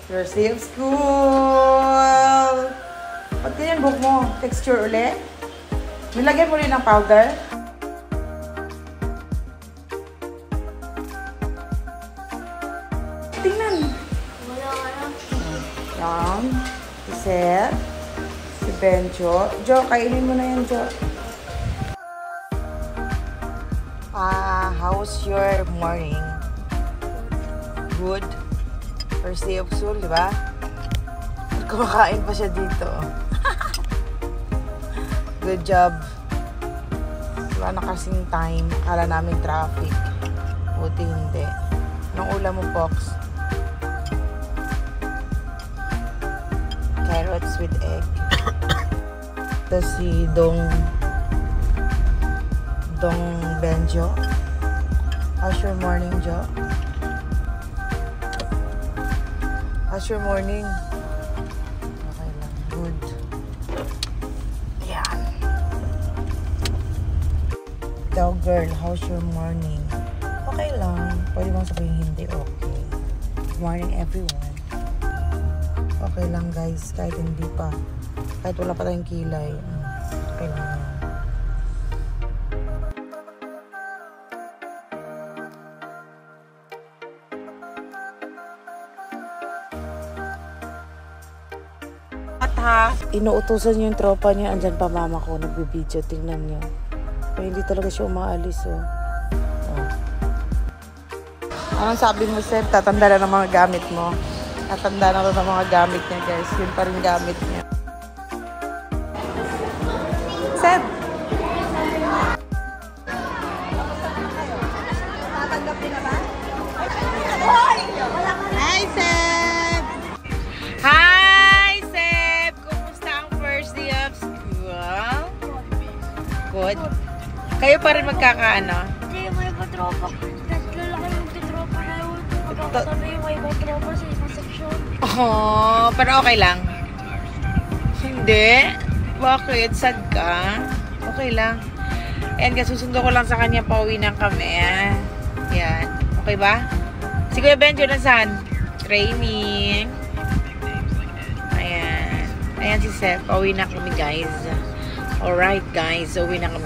First day of school! Pag ganyan buhok mo, texture ulit. Nilagyan mo rin ng powder. Tingnan. Wala ka lang. Yan. Si Seth. Si Benjo. Jo, kainin mo na yan, Jo. How's your morning? Good? First day of school, di ba? Kumakain pa siya dito. Good job. Wala na kasing time. Akala namin traffic. Buti hindi. Anong ulam mo, Pox? Carrots with egg. Tapos si Dong Benjo. How's your morning, Jo? How's your morning? Okay lang. Good. Yan. Ikaw, girl, how's your morning? Okay lang. Pwede bang sabihin hindi okay? Good morning, everyone. Okay lang, guys. Kahit hindi pa. Kahit wala pa tayong kilay. Okay lang. Ha? Inuutusan niyo yung tropa niya. Andyan pa mama ko. Nagbibideo. Tingnan niyo. Pero hindi talaga siya umaalis. Oh. Anong sabi mo, Seth? Tatanda na ng mga gamit mo. Tatanda na ng mga gamit niya, guys. Yun pa rin gamit niya. Seth! Hi, Seth! Hi, Seth! Kumusta ang first day of school? Good? Kayo pa rin magkakaano? Hindi, may patropa. Tatlo lang kayo magtitropa na yun. Magkakatabi yung may patropa sa isang section. Oh, pero okay lang? Hindi? Bakit? Sad ka? Okay lang. Ayan, kasi susundo ko lang sa kanya, pauwi na kami. Yan. Okay ba? Si Kuya Benjo nasaan? Training. Ayan. Ayan si Seth. Pauwi na kami, guys. Alright, guys. Uwi na kami.